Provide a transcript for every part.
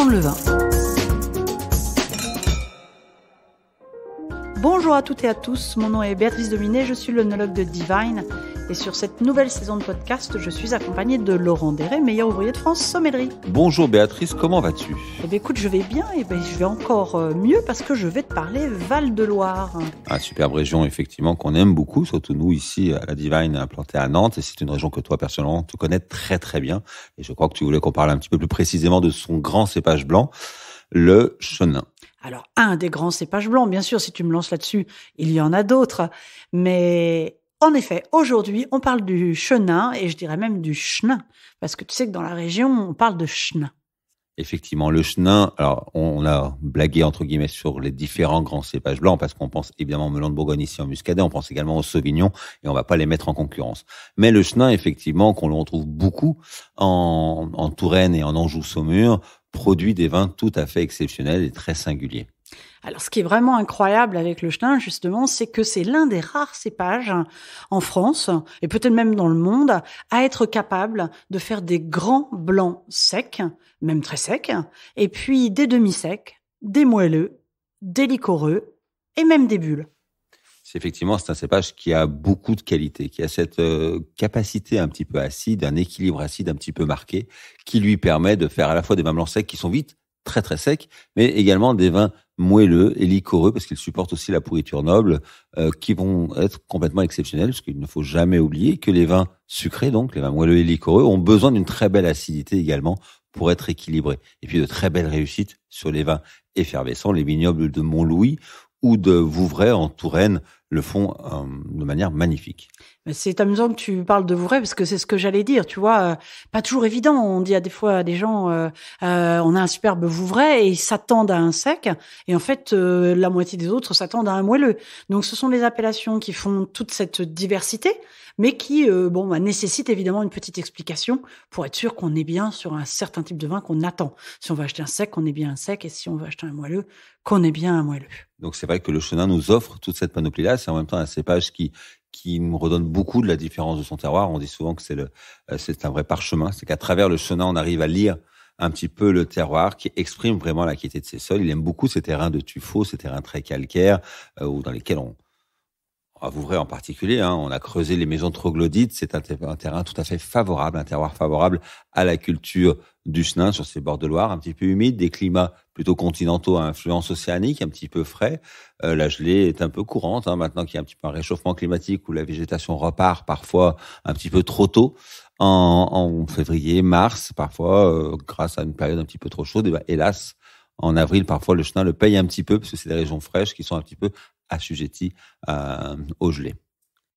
Apprendre le vin. Bonjour à toutes et à tous, mon nom est Béatrice Dominé, je suis l'œnologue de Divine et sur cette nouvelle saison de podcast, je suis accompagnée de Laurent Deret, meilleur ouvrier de France sommellerie. Bonjour Béatrice, comment vas-tu ? Eh bien écoute, je vais bien et je vais encore mieux parce que je vais te parler Val-de-Loire. Ah, superbe région effectivement qu'on aime beaucoup, surtout nous ici à la Divine implantés à Nantes, et c'est une région que toi personnellement tu connais très très bien et je crois que tu voulais qu'on parle un petit peu plus précisément de son grand cépage blanc, le Chenin. Alors, un des grands cépages blancs, bien sûr, si tu me lances là-dessus, il y en a d'autres. Mais en effet, aujourd'hui, on parle du Chenin et je dirais même du Chenin. Parce que tu sais que dans la région, on parle de Chenin. Effectivement, le Chenin, alors on a blagué entre guillemets sur les différents grands cépages blancs parce qu'on pense évidemment au melon de Bourgogne ici en Muscadet, on pense également au Sauvignon et on va pas les mettre en concurrence. Mais le Chenin, effectivement, qu'on le retrouve beaucoup en Touraine et en Anjou-Saumur, produit des vins tout à fait exceptionnels et très singuliers. Alors, ce qui est vraiment incroyable avec le Chenin, justement, c'est que c'est l'un des rares cépages en France, et peut-être même dans le monde, à être capable de faire des grands blancs secs, même très secs, et puis des demi-secs, des moelleux, des liquoreux, et même des bulles. C'est un cépage qui a beaucoup de qualités, qui a cette capacité un petit peu acide, un équilibre acide un petit peu marqué, qui lui permet de faire à la fois des vins blancs secs qui sont vite très très secs, mais également des vins moelleux et liquoreux, parce qu'ils supportent aussi la pourriture noble, qui vont être complètement exceptionnels, parce qu'il ne faut jamais oublier que les vins sucrés, donc les vins moelleux et liquoreux, ont besoin d'une très belle acidité également pour être équilibrés. Et puis de très belles réussites sur les vins effervescents, les vignobles de Montlouis ou de Vouvray en Touraine le font de manière magnifique. C'est amusant que tu parles de Vouvray parce que c'est ce que j'allais dire, tu vois, pas toujours évident. On dit à des fois à des gens, on a un superbe Vouvray et ils s'attendent à un sec et en fait la moitié des autres s'attendent à un moelleux. Donc ce sont des appellations qui font toute cette diversité, mais qui nécessitent évidemment une petite explication pour être sûr qu'on est bien sur un certain type de vin qu'on attend. Si on veut acheter un sec, on est bien un sec, et si on veut acheter un moelleux, qu'on est bien un moelleux. Donc c'est vrai que le Chenin nous offre toute cette panoplie-là. C'est en même temps un cépage qui nous redonne beaucoup de la différence de son terroir. On dit souvent que c'est un vrai parchemin. C'est qu'à travers le Chenin, on arrive à lire un petit peu le terroir qui exprime vraiment la qualité de ses sols. Il aime beaucoup ces terrains de tuffeau, ces terrains très calcaires, ou dans lesquels à Vouvray en particulier, on a creusé les maisons troglodytes. C'est un terrain tout à fait favorable, un terroir favorable à la culture du Chenin sur ses bords de Loire, un petit peu humides, des climats plutôt continentaux à influence océanique, un petit peu frais. La gelée est un peu courante, maintenant qu'il y a un petit peu un réchauffement climatique où la végétation repart parfois un petit peu trop tôt, en février, mars, parfois, grâce à une période un petit peu trop chaude. Et hélas, en avril, parfois, le Chenin le paye un petit peu parce que c'est des régions fraîches qui sont un petit peu assujetties au gelé.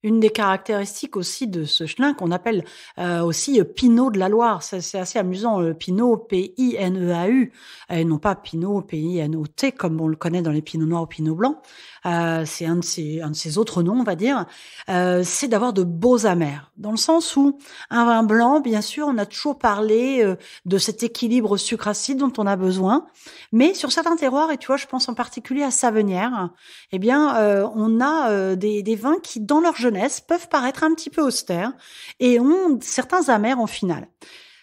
Une des caractéristiques aussi de ce Chenin qu'on appelle aussi Pinot de la Loire. C'est assez amusant, Pinot, P-I-N-E-A-U, et non pas Pinot, P-I-N-O-T, comme on le connaît dans les Pinots noirs ou Pinot blancs. C'est un de ses autres noms, on va dire. C'est d'avoir de beaux amers, dans le sens où un vin blanc, bien sûr, on a toujours parlé de cet équilibre sucre-acide dont on a besoin, mais sur certains terroirs, et tu vois, je pense en particulier à Savenière, eh bien, on a des vins qui, dans leur jeunesse, peuvent paraître un petit peu austères et ont certains amers en finale.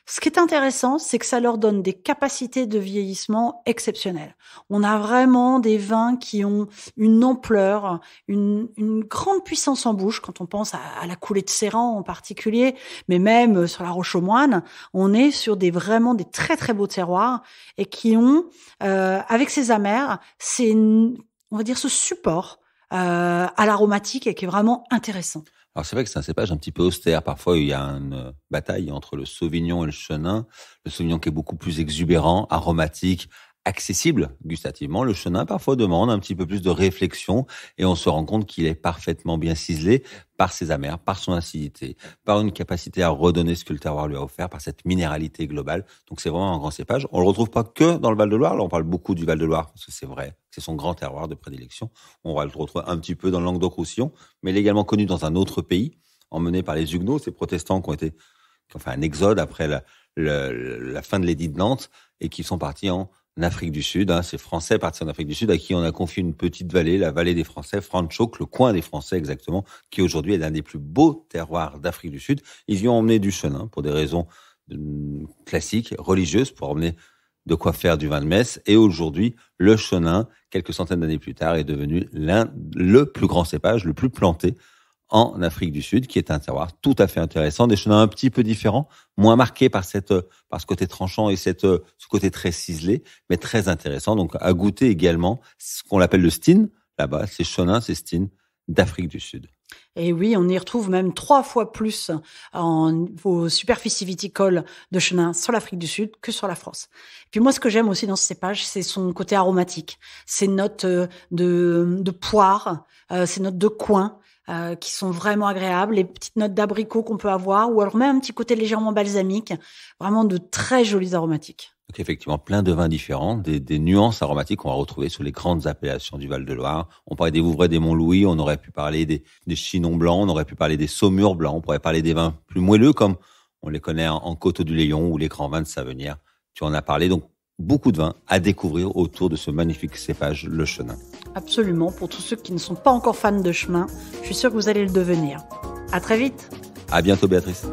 Ce qui est intéressant, c'est que ça leur donne des capacités de vieillissement exceptionnelles. On a vraiment des vins qui ont une ampleur, une grande puissance en bouche, quand on pense à la coulée de Serran en particulier, mais même sur la Roche-aux-Moines, on est sur vraiment des très très beaux terroirs et qui ont, avec ces amers, on va dire ce support à l'aromatique et qui est vraiment intéressant. Alors c'est vrai que c'est un cépage un petit peu austère. Parfois, il y a une bataille entre le Sauvignon et le Chenin. Le Sauvignon qui est beaucoup plus exubérant, aromatique, accessible gustativement. Le Chenin parfois demande un petit peu plus de réflexion et on se rend compte qu'il est parfaitement bien ciselé par ses amers, par son acidité, par une capacité à redonner ce que le terroir lui a offert, par cette minéralité globale. Donc c'est vraiment un grand cépage. On le retrouve pas que dans le Val-de-Loire. Là, on parle beaucoup du Val-de-Loire parce que c'est vrai, c'est son grand terroir de prédilection. On va le retrouver un petit peu dans le Languedoc-Roussillon, mais il est également connu dans un autre pays, emmené par les Huguenots, ces protestants qui ont fait un exode après la fin de l'édit de Nantes et qui sont partis en Afrique du Sud. Ces Français partis en Afrique du Sud à qui on a confié une petite vallée, la vallée des Français, Franschhoek, le coin des Français exactement, qui aujourd'hui est l'un des plus beaux terroirs d'Afrique du Sud. Ils y ont emmené du Chenin pour des raisons classiques, religieuses, pour emmener de quoi faire du vin de messe. Et aujourd'hui, le Chenin, quelques centaines d'années plus tard, est devenu le plus grand cépage, le plus planté en Afrique du Sud, qui est un terroir tout à fait intéressant, des chenins un petit peu différents, moins marqués par ce côté tranchant et ce côté très ciselé, mais très intéressant. Donc, à goûter également ce qu'on appelle le Steen, là-bas, ces chenins, ces Steen d'Afrique du Sud. Et oui, on y retrouve même 3 fois plus aux superficies viticoles de Chenin sur l'Afrique du Sud que sur la France. Et puis moi, ce que j'aime aussi dans ce cépage, c'est son côté aromatique, ses notes de poire, ses notes de coing, qui sont vraiment agréables, les petites notes d'abricot qu'on peut avoir, ou alors même un petit côté légèrement balsamique, vraiment de très jolis aromatiques. Donc effectivement, plein de vins différents, des nuances aromatiques qu'on va retrouver sur les grandes appellations du Val-de-Loire. On parlait des Vouvray, des Montlouis, on aurait pu parler des Chinons blancs, on aurait pu parler des Saumur blancs, on pourrait parler des vins plus moelleux comme on les connaît en Coteaux-du-Layon ou les grands vins de Savenière. Tu en as parlé, donc beaucoup de vins à découvrir autour de ce magnifique cépage, le Chenin. Absolument, pour tous ceux qui ne sont pas encore fans de chemin, je suis sûre que vous allez le devenir. À très vite. À bientôt, Béatrice.